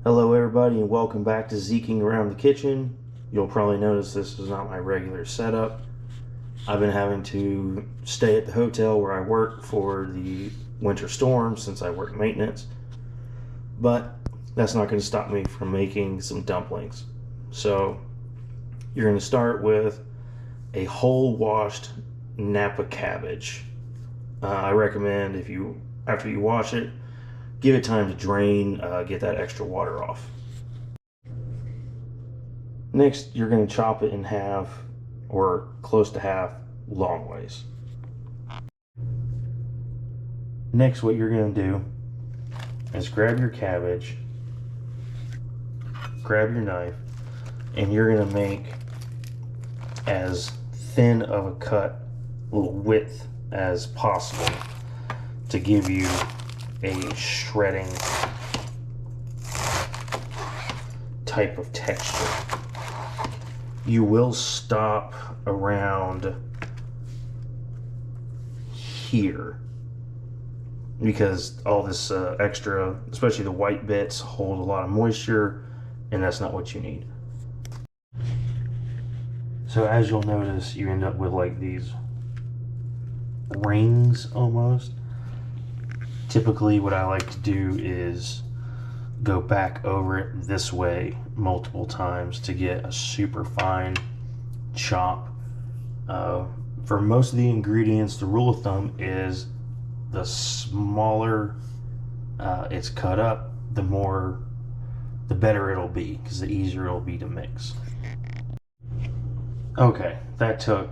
Hello everybody and welcome back to Zeking Around the Kitchen. You'll probably notice this is not my regular setup. I've been having to stay at the hotel where I work for the winter storm since I work maintenance. But that's not going to stop me from making some dumplings. So you're going to start with a whole washed Napa cabbage. I recommend after you wash it, give it time to drain, get that extra water off. Next, you're going to chop it in half, or close to half, long ways. Next, what you're going to do is grab your cabbage, grab your knife, and you're going to make as thin of a cut, little width as possible to give you a shredding type of texture. You will stop around here because all this extra, especially the white bits, hold a lot of moisture, and that's not what you need. So as you'll notice, you end up with like these rings almost. Typically what I like to do is go back over it this way multiple times to get a super fine chop. For most of the ingredients, the rule of thumb is the smaller it's cut up, the better it'll be, because the easier it'll be to mix. Okay, that took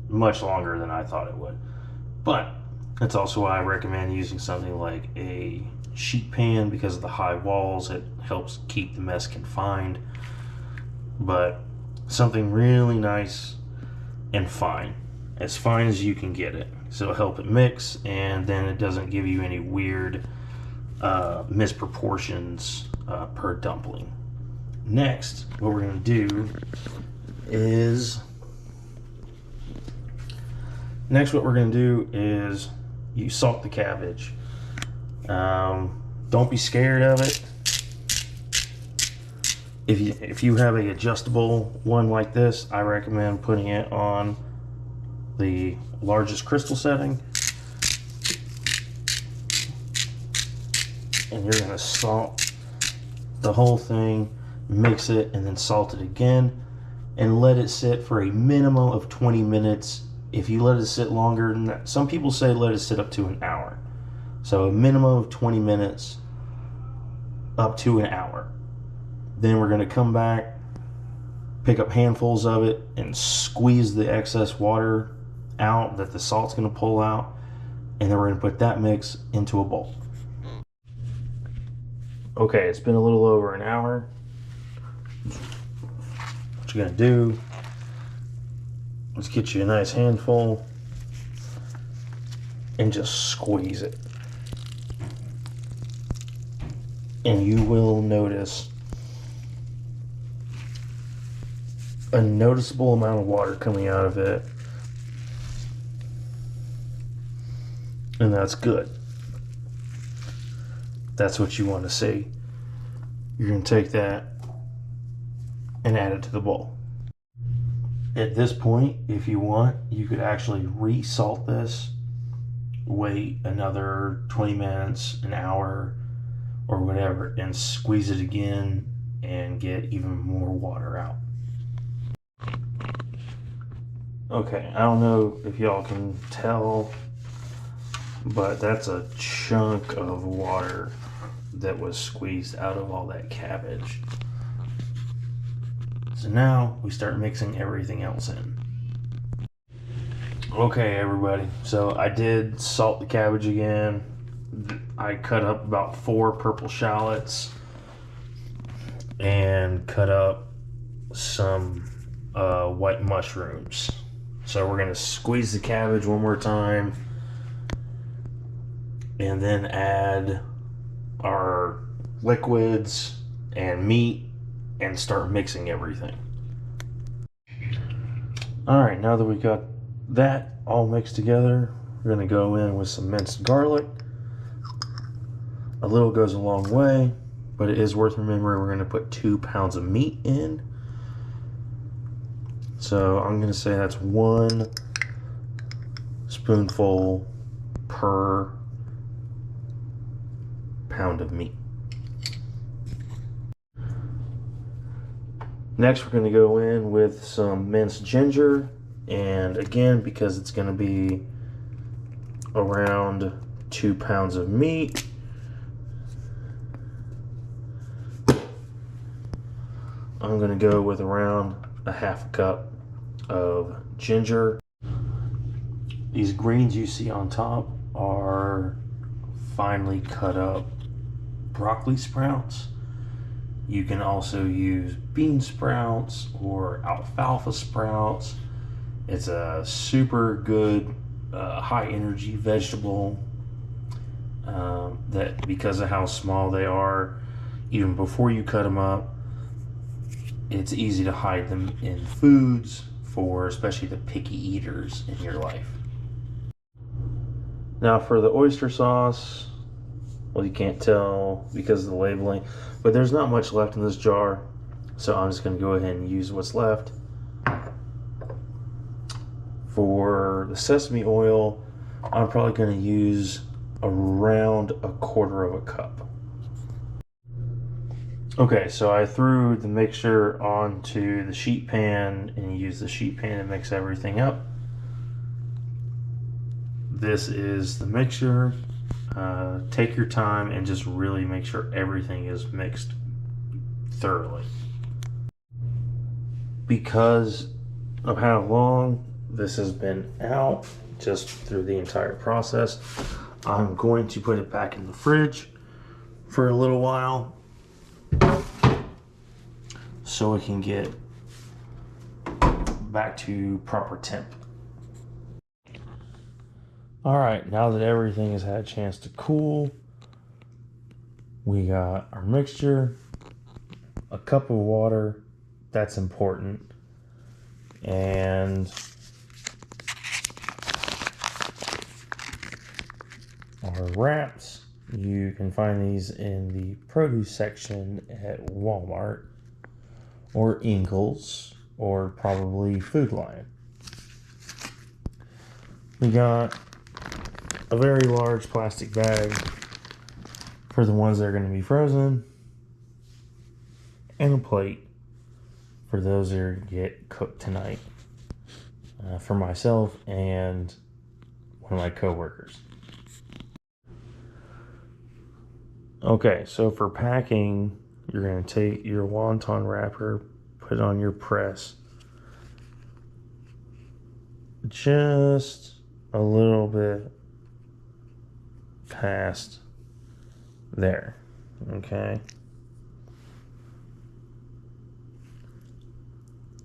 much longer than I thought it would, but that's also why I recommend using something like a sheet pan. Because of the high walls, it helps keep the mess confined. But something really nice and fine, as fine as you can get it, so it'll help it mix, and then it doesn't give you any weird misproportions per dumpling. Next, what we're going to do is you salt the cabbage. Don't be scared of it. If you have a adjustable one like this, I recommend putting it on the largest crystal setting. And you're gonna salt the whole thing, mix it, and then salt it again, and let it sit for a minimum of 20 minutes. If you let it sit longer than that, some people say let it sit up to an hour. So a minimum of 20 minutes up to an hour. Then we're going to come back, pick up handfuls of it, and squeeze the excess water out that the salt's going to pull out. And then we're going to put that mix into a bowl. Okay, it's been a little over an hour. What you're going to do, let's get you a nice handful and just squeeze it. And you will notice a noticeable amount of water coming out of it. And that's good. That's what you want to see. You're going to take that and add it to the bowl. At this point, if you want, you could actually re-salt this, wait another 20 minutes, an hour, or whatever, and squeeze it again and get even more water out. Okay, I don't know if y'all can tell, but that's a chunk of water that was squeezed out of all that cabbage. So now we start mixing everything else in. Okay, everybody, so I did salt the cabbage again. I cut up about 4 purple shallots and cut up some white mushrooms. So we're going to squeeze the cabbage one more time and then add our liquids and meat and start mixing everything. Alright, now that we got that all mixed together, we're going to go in with some minced garlic. A little goes a long way. but it is worth remembering we're going to put 2 pounds of meat in. So I'm going to say that's 1 spoonful per pound of meat. Next, we're going to go in with some minced ginger, and again, because it's going to be around 2 pounds of meat, I'm going to go with around a half cup of ginger. These greens you see on top are finely cut up broccoli sprouts. You can also use bean sprouts or alfalfa sprouts. It's a super good high energy vegetable that, because of how small they are, even before you cut them up, it's easy to hide them in foods for especially the picky eaters in your life. Now for the oyster sauce, well, you can't tell because of the labeling, but there's not much left in this jar, so I'm just going to go ahead and use what's left. For the sesame oil, I'm probably going to use around 1/4 cup. Okay, so I threw the mixture onto the sheet pan and used the sheet pan to mix everything up. This is the mixture. Take your time and just really make sure everything is mixed thoroughly. Because of how long this has been out, just through the entire process, I'm going to put it back in the fridge for a little while so it can get back to proper temp. All right, now that everything has had a chance to cool, we got our mixture, a cup of water, that's important, and our wraps. You can find these in the produce section at Walmart or Ingles or probably Food Lion. We got a very large plastic bag for the ones that are going to be frozen, and a plate for those that are going to get cooked tonight, for myself and one of my co-workers. Okay, so for packing, you're going to take your wonton wrapper, put it on your press, just a little bit past there, okay?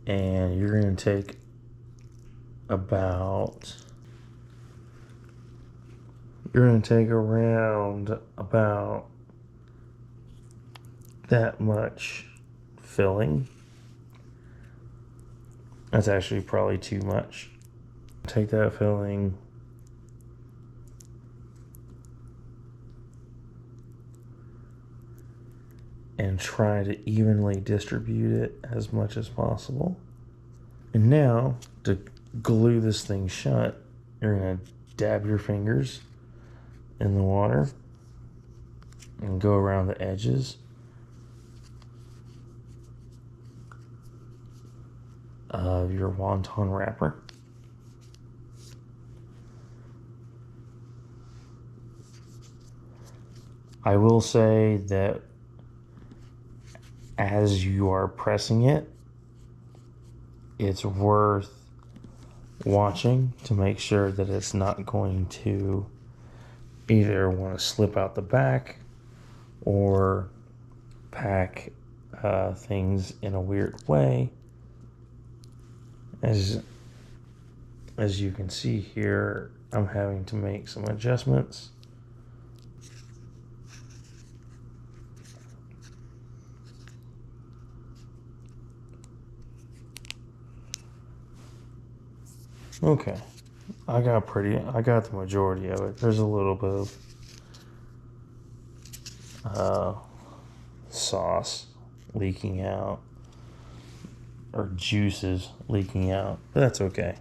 And you're going to take around about that much filling. That's actually probably too much. Take that filling and try to evenly distribute it as much as possible. And now, to glue this thing shut, you're going to dab your fingers in the water and go around the edges of your wonton wrapper. I will say that as you are pressing it, it's worth watching to make sure that it's not going to either want to slip out the back or pack things in a weird way. As you can see here, I'm having to make some adjustments. Okay, I got the majority of it. There's a little bit of sauce leaking out, or juices leaking out. But that's okay.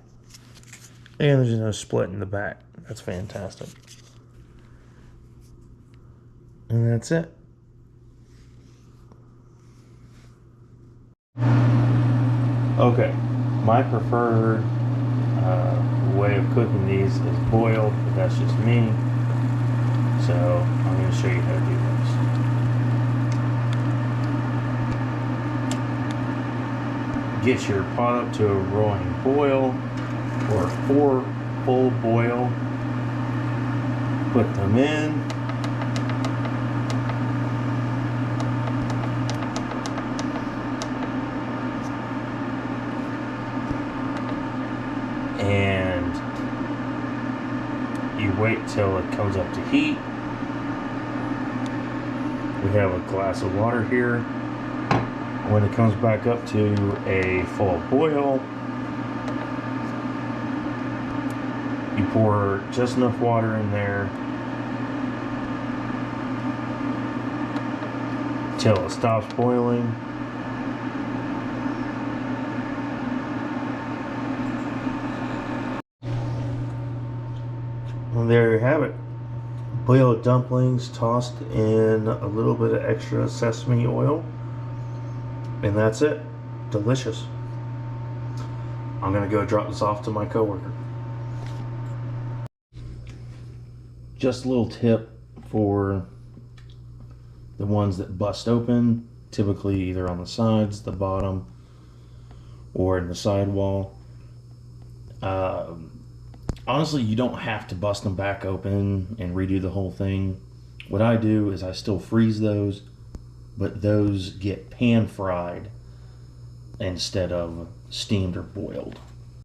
And there's no split in the back. That's fantastic. And that's it. Okay, my preferred way of cooking these is boiled, but that's just me. So I'm going to show you how to do this. Get your pot up to a roaring boil, or a 4 full boil. Put them in. And you wait till it comes up to heat. We have a glass of water here. When it comes back up to a full boil, you pour just enough water in there till it stops boiling. And there you have it. Boiled dumplings tossed in a little bit of extra sesame oil. And that's it. Delicious. I'm going to go drop this off to my coworker. Just a little tip for the ones that bust open, typically either on the sides, the bottom, or in the sidewall. Honestly, you don't have to bust them back open and redo the whole thing. What I do is I still freeze those, but those get pan fried instead of steamed or boiled.